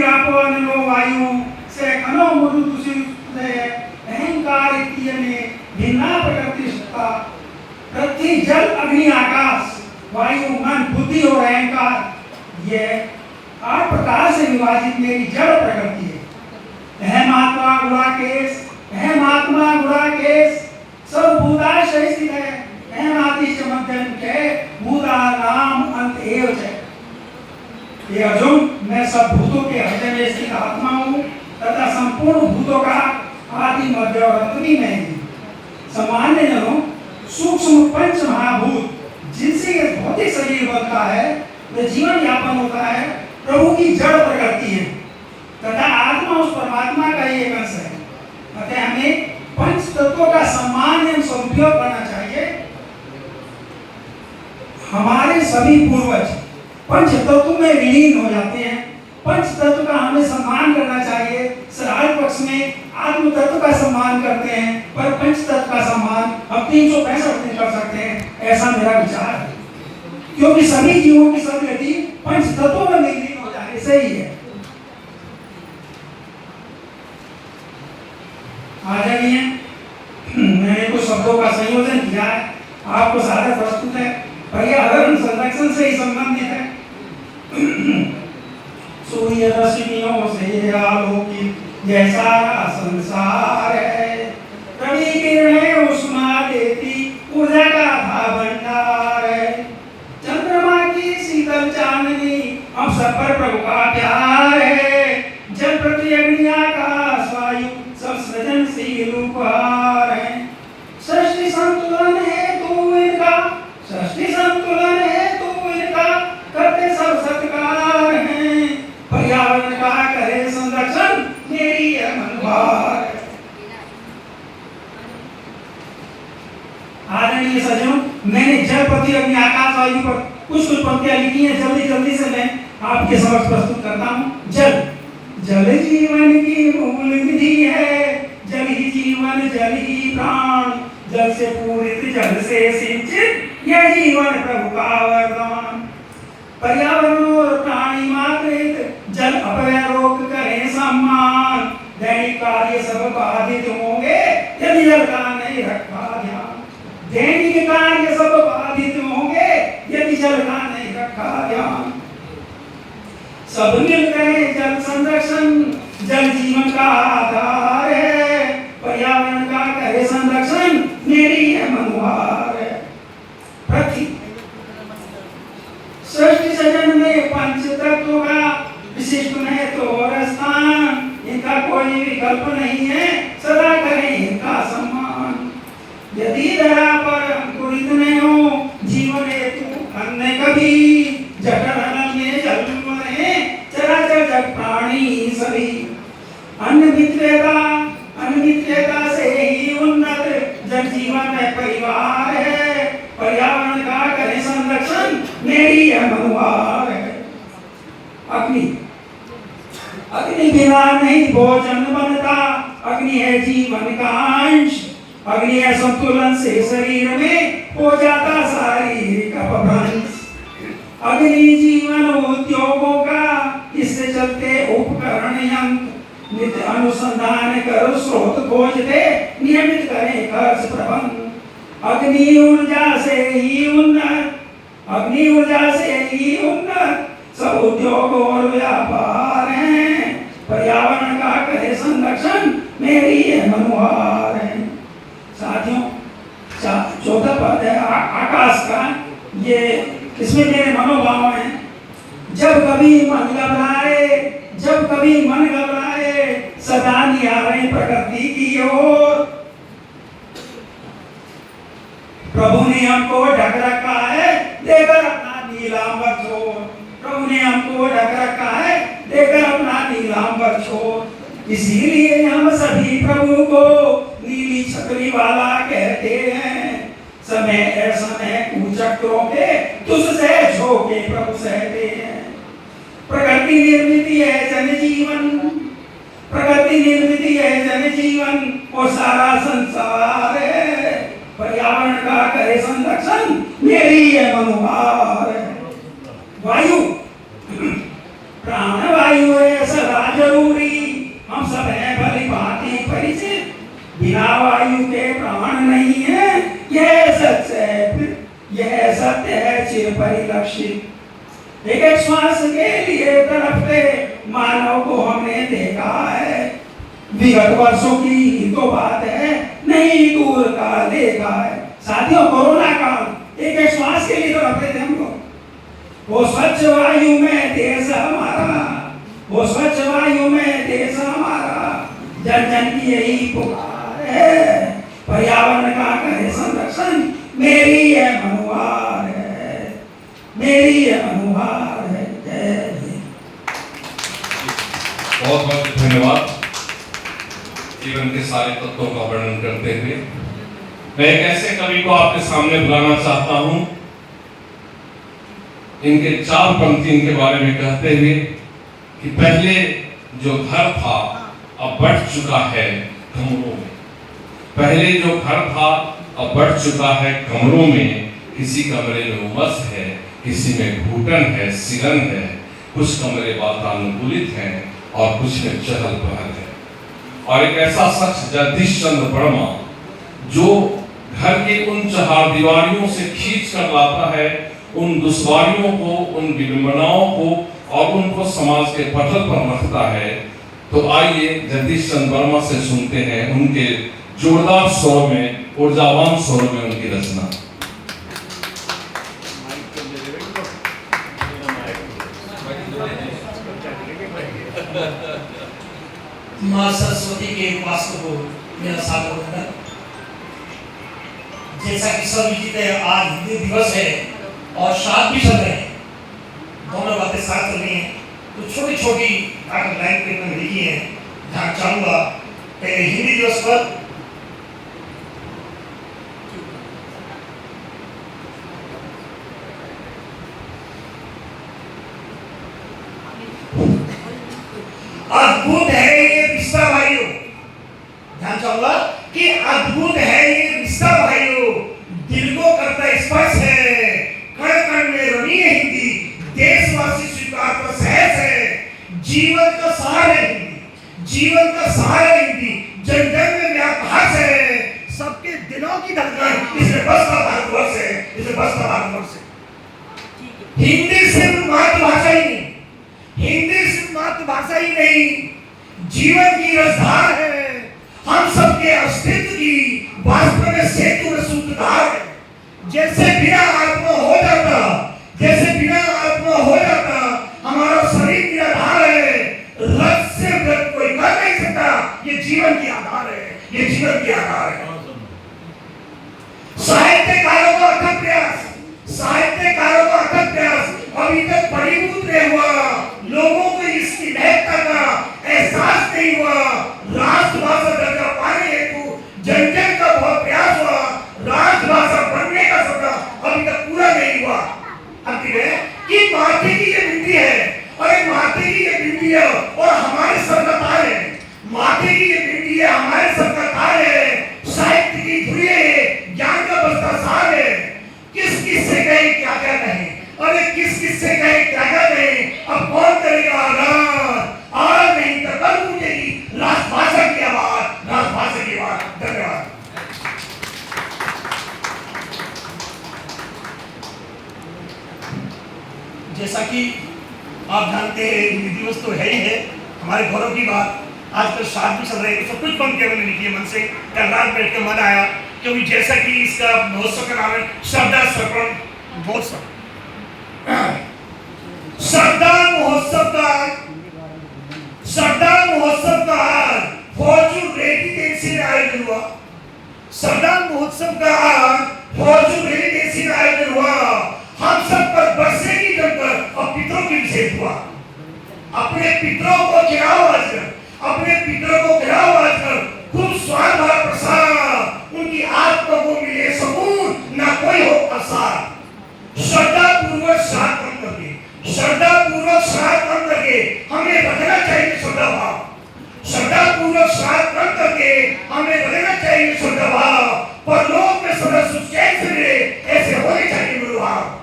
[SPEAKER 6] रापो अनलो वायु से कनो मुरु तुसी अहंकार इत्यने भिन्ना प्रकृति सत्ता, पृथ्वी जल अग्नि आकाश वायु मन बुद्धि और अहंकार, ये 8 प्रकार से विभाजित मेरी जड़ प्रकृति है। अहम आत्मा गुणाकेश सब भूताशय स्थित है, अहम आदि च मध्यम च भूता नाम अंत एव च। ये अर्जुन, मैं सब भूतों के हृदय में स्थित आत्मा हूँ तथा संपूर्ण भूतों का आदि मध्य और अंत भी मैं हूँ। सामान्य जनों, सूक्ष्म पंच महाभूत जिनसे ये भौतिक शरीर बनता है, वे जीवन यापन होता है, प्रभु की जड़ प्रकृति है तथा आत्मा उस परमात्मा का ही एक अंश है। अतः हमें पंच तत्वों का सम्मान एवं सदुपयोग करना चाहिए। हमारे सभी पूर्वज पंच तत्व में विलीन हो जाते हैं, पंच तत्व का हमें सम्मान करना चाहिए। श्राद्ध पक्ष में आत्म तत्व का सम्मान करते हैं, पर पंच तत्व का सम्मान हम 365 दिन कर सकते हैं, ऐसा मेरा विचार है, क्योंकि सभी जीवों की सदगति पंच तत्वों में विलीन हो जाने से ही है। आदरणीय, मैंने कुछ शब्दों का संयोजन किया है, आपको सारा प्रस्तुत है। पर्यावरण संरक्षण से ही संबंधित है। से आलोकित यह सारा संसार है। रवि किरणें उष्मा देती ऊर्जा का था भंडार है। चंद्रमा की शीतल चांदनी हम सब पर प्रभु का प्यार है। जल पृथ्वी अग्नि आकाश वायु सब सृजनशील उपहार है। सृष्टि संतुलन है तू इनका, सृष्टि संतुलन है तू इनका, करते सब सत्कार हैं। पर्यावरण का करे संरक्षण मेरी यह मनोभार है। आदरणीय सज्जनों, मैंने जल पृथ्वी अग्नि आकाश वायु पर कुछ पंक्तियां लिखी हैं, जल्दी जल्दी से मैं आपके समक्ष प्रस्तुत करता हूँ। जल, जल जीवन की मूल निधि है, जल ही जीवन जल ही प्राण, जल से पूरित जल से सिंचित यह जीवन प्रभु का वरदान। पर्यावरण और प्राणी मात्रित जल अपव्यय रोक करें सम्मान, दैनिक कार्य सब बाधित होंगे यदि जल का नहीं रखा ध्यान। दैनिक कार्य सब बाधित होंगे यदि जल का नहीं रखा ध्यान। सब मिल गए जल संरक्षण, जल जीवन का आधार है। पर्यावरण का करे संरक्षण मेरी यह मनोभार है। पृथ्वी सृष्टि सृजन में पंच तत्वों का विशिष्ट महत्व और स्थान, इनका कोई विकल्प नहीं है, सदा करें इनका सम्मान। यदि धरा पर अंकुरित न हो जीवन हेतु अन्य कभी, जठर में जन्म रहे चराचर जग प्राणी सभी। अन्न मित्रता से ही उन्नत जन जीवन में परिवार है। पर्यावरण का करे संरक्षण मेरी यह मनोभार है। अग्नि, अग्नि बिना नहीं भोजन बनता, अग्नि है जीवन का अंश। अग्नि असंतुलन से शरीर में हो जाता शारीरिक अपभ्रंश। अग्नि जीवन उद्योगों का, इससे चलते उपकरण यंत्र। नित्य अनुसंधान कर स्रोत खोज दे, नियमित करें खर्च प्रबंध। अग्नि ऊर्जा से ही उन्नत, अग्नि ऊर्जा से ही उन्नत सब उद्योग और व्यापार हैं। पर्यावरण का करे संरक्षण मेरी यह मनोभार है। साथियों, चौथा पद है आकाश का, ये इसमें मेरे मनोभाव हैं। जब कभी मन घबराए, जब कभी मन घबराए, सदा निहारें प्रकृति की ओर। प्रभु ने हमको ढक रखा है देकर अपना नीलांबर छोर। प्रभु ने हमको ढक रखा है देकर अपना नीलांबर छोर। इसीलिए हम सभी प्रभु को नीली छतरी वाला कहते हैं। समय समय कुचक्रों के तुझसे झोंके प्रभु सहते हैं। प्रकृति निर्मित है जन जीवन, प्रकृति निर्मित है जन जीवन और सारा संसार है। पर्यावरण का करे संरक्षण मेरी यह मनोभार है। वायु, प्राण वायु है सदा जरूरी, हम सब हैं भली भांति परिचित। बिना वायु के प्राण नहीं है, यह सत्य है चिर परिलक्षित। एक एक श्वास के लिए तड़पते मानव को हमने देखा है। विगत वर्षों की तो बात है, नहीं दूर का देखा है। साथियों, कोरोना काल एक एक श्वास के लिए तड़पते थे हम लोग। वो स्वच्छ वायु में देश हमारा, वो स्वच्छ वायु में देश हमारा, जन जन की यही पुकार है। पर्यावरण का करे संरक्षण मेरी यह मनोभार है, मेरी यह मनोभार है। जय हिंद।
[SPEAKER 1] बहुत बहुत धन्यवाद। जीवन के सारे तत्वों का वर्णन करते हुए मैं एक ऐसे कवि को आपके सामने बुलाना चाहता हूं। इनके 4 पंक्ति इनके बारे में कहते हुए कि पहले जो घर था अब बढ़ चुका है कमरों में। पहले जो घर था अब बढ़ चुका है कमरों में। किसी कमरे में उमस है, किसी में घुटन है, सिरन है, कुछ कमरे वातानुकूलित हैं और कुछ में चहल पहल है। और एक ऐसा शख्स जगदीश चंद्र वर्मा जो घर के उन चहारदीवारियों से खींच कर लाता है उन दुश्वारियों को, उन विडंबनाओं को और उनको समाज के पटल पर रखता है, तो आइए जगदीश चंद्र वर्मा से सुनते हैं उनके जोरदार स्वर में, ऊर्जावान स्वर में उनकी रचना।
[SPEAKER 6] माँ सरस्वती के उपासकों को मेरा सादर वंदन। जैसा कि सब विदित है, आज हिंदी दिवस है और श्राद्ध भी चल रहे हैं, दोनों बातें साथ चल रही हैं। तो छोटी छोटी लाइन पे मैंने लिखी है, जहाँ चाहूँगा पहले हिंदी दिवस पर अद्भुत है ये रिश्ता भाइयों, ध्यान चाहूंगा कि अद्भुत है ये रिश्ता भाइयों, दिल को करता स्पर्श है, कण कण में रमी है हिंदी, देशवासी स्वीकार का सहज है, जीवन का सहारा है हिंदी, जीवन का सहारा है हिंदी, जन जन में व्याप्त हर्ष है, सबके दिलों की धड़कन, इसे बसता भारतवर्ष है, इसे बसता भारतवर्ष है। हिंदी सिर्फ मातृभाषा ही नहीं, हिंदी सिर्फ मातृभाषा ही नहीं, जीवन की रसधार है, हम सबके अस्तित्व की वास्तव में सेतु में सूत्रधार है। जैसे बिना आत्मा हो जाता, जैसे बिना आत्मा हो जाता, हमारा शरीर निराधार है, रस से व्रत कोई कर नहीं सकता, ये जीवन की आधार है, ये जीवन की आधार है। साहित्यकारों का अथक प्रयास, साहित्यकारों का अथक प्रयास अभी तक परिपूर्ण नहीं हुआ, लोगों को इसकी महत्ता का एहसास नहीं हुआ, राष्ट्रभाषा दर्जा पाने हेतु जन जन का बहुत प्रयास हुआ, राष्ट्रभाषा बनने का सपना अभी तक पूरा नहीं हुआ। अंतिम है कि माथे की ये बिंदी है, और एक माथे की ये बिंदी है और हमारे सर का तार है, माथे की ये बिंदी है, हमारे सर का तार है, साहित्य की धुरी है, ज्ञान का बस्ता सार है, किस किस से कहे क्या क्या कहे, अरे किस किस से कहे क्या क्या कहे, अब कौन करेगा आगाज, आज नहीं तो कल पूछेगी राजभाषा की आवाज, राजभाषा की आवाज। धन्यवाद। जैसा कि आप जानते हैं, हिंदी दिवस तो है ही है, हमारे गौरव की बात, आजकल श्राद्ध भी चल रहे हैं, तो कुछ पंक्तियां मैंने लिखी है मन से, कल रात बैठ के मन आया, क्योंकि जैसा कि इसका महोत्सव का नाम है श्रद्धा सर्पण महोत्सव, श्रद्धा महोत्सव का, श्रद्धा महोत्सव का फॉर्चून रेजिडेंसी में आयोजन हुआ, श्रद्धा महोत्सव का फॉर्चून रेजिडेंसी में आयोजन हुआ, हम सब पर बरसे की जमकर और पितरों की विषेद हुआ, अपने पितरों को खिलाओ आजकल, अपने पितरों को खिलाओ आजकल, खूब स्वाद भरा प्रसाद, उनकी आत्मा को मिले सुकून, ना कोई हो अवसाद। श्रद्धा पूर्वक श्राद्ध कर्म करके, श्रद्धा पूर्वक श्राद्ध कर्म करके हमें रखना चाहिए श्रद्धा भाव, श्रद्धा पूर्वक श्राद्ध कर्म करके हमें रखना चाहिए श्रद्धा भाव, पर लोग में सदा सुख चैन से मिले ऐसे होने चाहिए मनोभाव।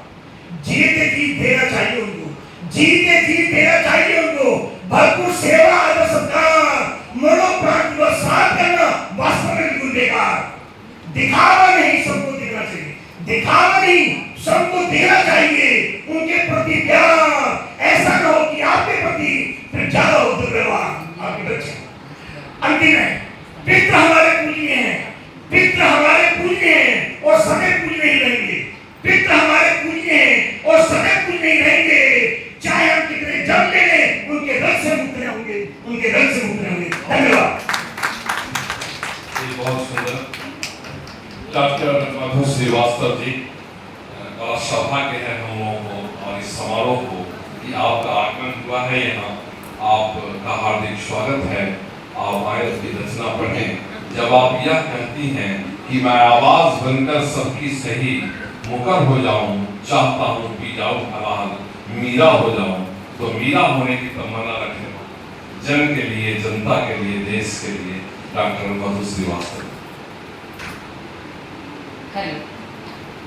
[SPEAKER 6] जीते जी देना चाहिए उनको, जीते जी देना चाहिए उनको, भरपूर सेवा आदर सत्कार, मनोप्राण का साथ करना वास्तव में बिल्कुल बेकार, दिखावा नहीं, सबको देना चाहिए, दिखावा नहीं, सबको देना चाहिए, उनके प्रति प्यार, ऐसा न हो कि आपके प्रति फिर ज्यादा हो दुर्व्यवहार आपके बच्चे। अंतिम है, पितृ हमारे पूजनीय हैं, पितृ हमारे पूजनीय हैं और सदैव पूजनीय ही रहेंगे, पितृ हमारे पूजनीय हैं और सदैव पूजनीय ही रहेंगे, चाहे हम कितने जन्म ले लें, उनके रंग से मुक्त होंगे, उनके रंग से मुक्त होंगे। धन्यवाद।
[SPEAKER 1] बहुत सुंदर डॉक्टर मधु श्रीवास्तव जी, बड़ा सौभाग्य है हम लोगों को और इस समारोह को कि आपका आगमन हुआ है यहाँ, आपका हार्दिक स्वागत है। आप आए की रचना पढ़ें, जब आप यह कहती हैं कि मैं आवाज बनकर सबकी सही मुकर हो जाऊं, चाहता हूं पी जाऊं हलाल, मीरा हो जाऊं, तो मीरा होने की तमन्ना रखें जन के लिए, जनता के लिए, देश के लिए। डॉक्टर मधु श्रीवास्तव।
[SPEAKER 7] हेलो,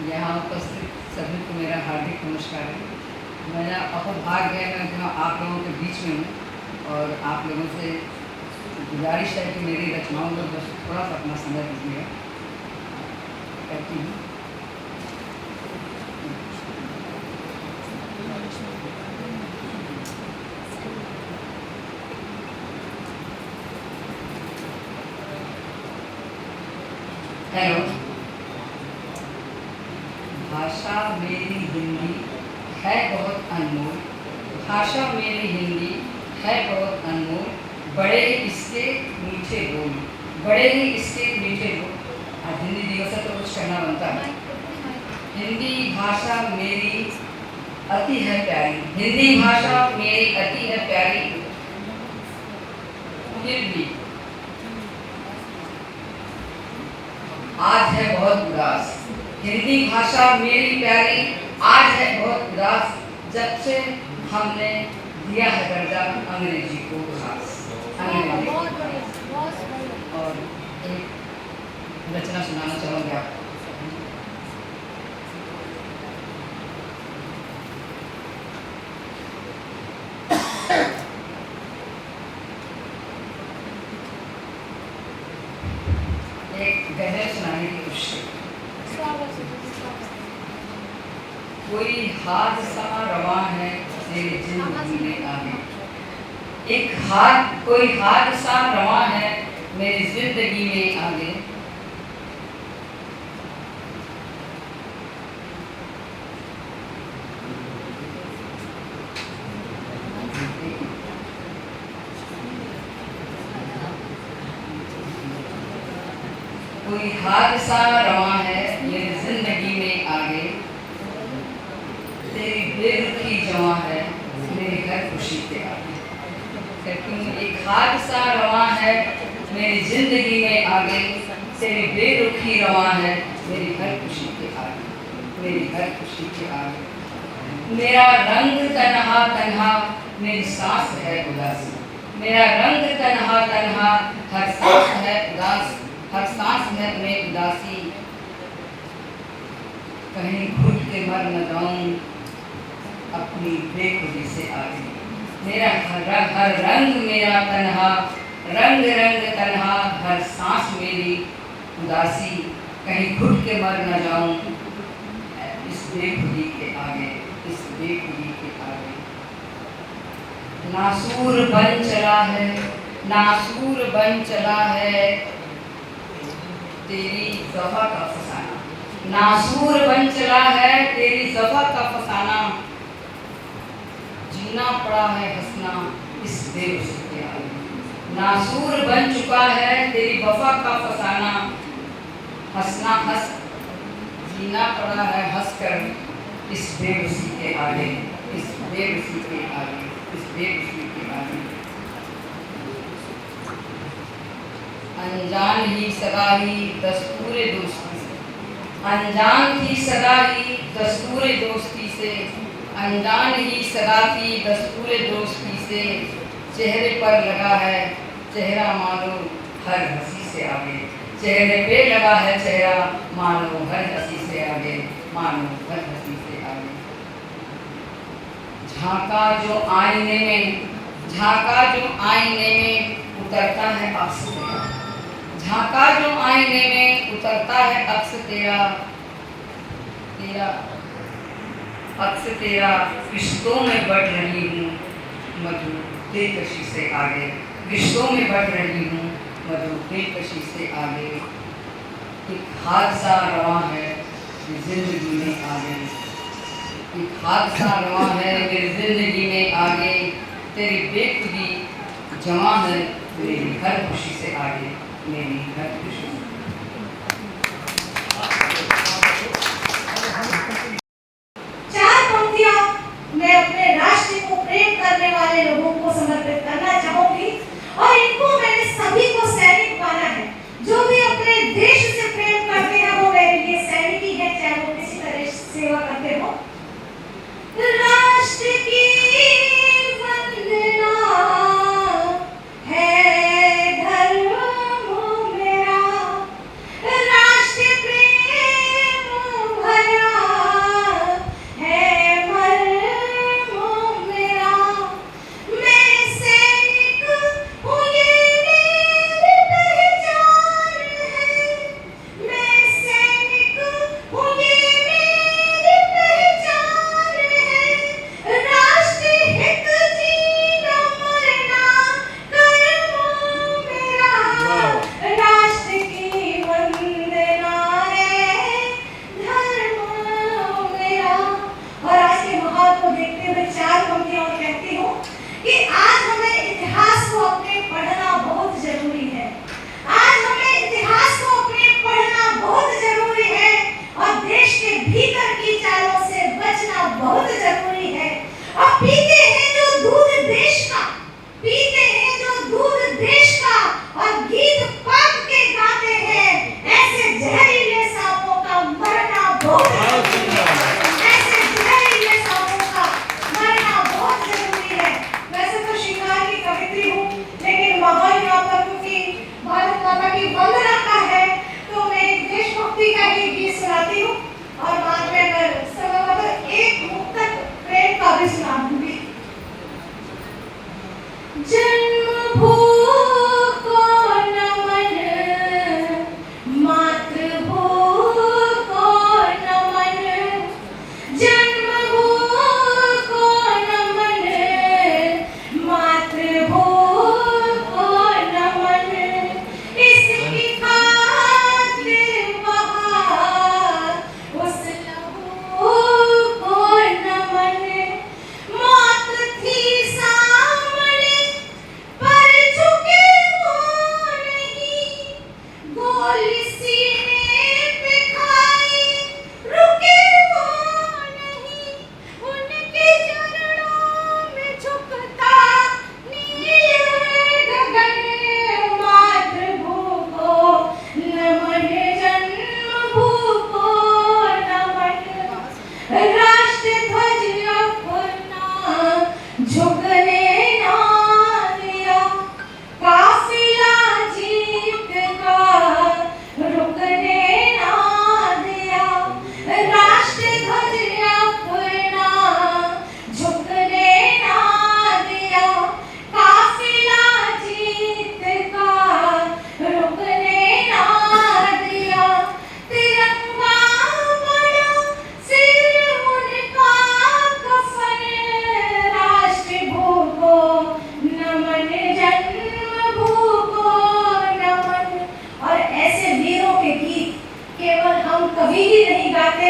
[SPEAKER 7] यहाँ उपस्थित सभी को मेरा हार्दिक नमस्कार है। मेरा अपभाग्य है मैं जहाँ आप लोगों के बीच में हूँ और आप लोगों से गुजारिश है कि मेरी रचनाओं में बस थोड़ा सा अपना समय दीजिएगा। करती हूँ। हेलो। भाषा मेरी हिंदी है बहुत अनमोल, भाषा मेरी हिंदी है बहुत अनमोल, बड़े ही इसके मीठे बोल, बड़े ही इसके मीठे बोल। आज हिंदी दिवस है तो कुछ कहना बनता है। हिंदी भाषा मेरी अति है प्यारी, हिंदी भाषा मेरी अति है प्यारी, फिर भी आज है बहुत उदास। हिंदी भाषा मेरी प्यारी आज है बहुत उदास, जब से हमने दिया है दर्जा अंग्रेजी को खास। अंग्रेजी और एक रचना सुनाना चाहूँगी आपको। एक गज़ल सुनाने की कोशिश की। कोई हादसा रवा है मेरी जिंदगी में आगे, कोई हादसा रवा है मेरी जिंदगी में आगे, कोई हादसा रवा है मेरी जिंदगी में आगे, तेरी बेरुखी जवा है मेरे घर खुशी के आगे। एक हादसा रवा है मेरी जिंदगी में आगे, तेरी बेरुखी रवा है मेरी घर खुशी के आगे, मेरी घर खुशी के आगे। मेरा रंग तन्हा तन्हा मेरी सांस है उदासी, मेरा रंग तन्हा तन्हा हर सांस है उदास, हर सांस में उदासी, कहीं घुट के मर न जाऊं अपनी बेखुदी से आगे। मेरा हर रंग मेरा तन्हा, रंग रंग तन्हा, हर सांस मेरी उदासी, कहीं घुट के मर न जाऊं इस बेखुदी के आगे, इस बेखुदी के आगे। नासूर बन चला है, नासूर बन चला है तेरी ज़फ़ा का फसाना, नासूर बन चला है तेरी ज़फ़ा का फसाना, जीना पड़ा है हंसना इस बेबसी के आगे। नासूर बन चुका है तेरी वफ़ा का फसाना, हंसना हंस, जीना पड़ा है हंसकर इस बेबसी के आगे, इस बेबसी के आगे, इस बेबसी के आगे। अनजान ही सगा ही दस्तूरे दोस्ती से, अनजान थी सगा ही दस्तूरे दोस्ती से, अनजान ही सगा थी दस्तूरे दोस्ती से, चेहरे पर लगा है चेहरा मानो हर हंसी से आगे, चेहरे पे लगा है चेहरा मानो हर हंसी से आगे, मानो हर हंसी से आगे। झांका जो आईने में, झांका जो आईने में उतरता है अक्स तेरा, झांका जो आईने में उतरता है अक्स तेरा, तेरा अक्स तेरा, रिश्तों में बढ़ रही हूँ मधु बेकशी से आगे, रिश्तों में बढ़ रही हूँ मधु बेकशी से आगे। एक हादसा रवा है जिंदगी में आगे, एक हादसा रवा है मेरी जिंदगी में आगे, तेरी बेखुदी जवा है मेरी हर खुशी से आगे, मेरी हर खुशी।
[SPEAKER 8] चार पंक्तियां मैं अपने राष्ट्र को प्रेम करने वाले लोगों को समर्पित करना चाहूंगी, और इनको मैंने सभी को सैनिक माना है। जो भी अपने देश से प्रेम करते हैं वो मेरे लिए सैनिक ही है, चाहे वो किसी तरह सेवा करते हो। राष्ट्र की वंदना है धर्म मेरा,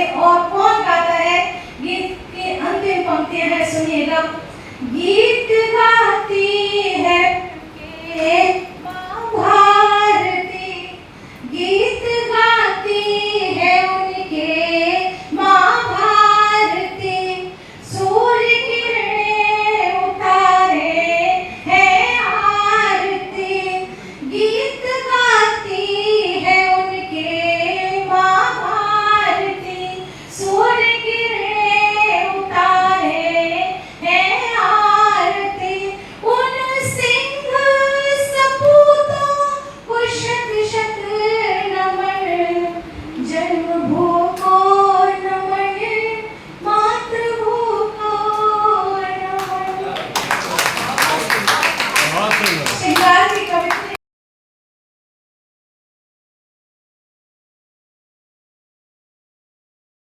[SPEAKER 8] और कौन गाता है? गीत की अंतिम पंक्तियां हैं, सुनिएगा। गीत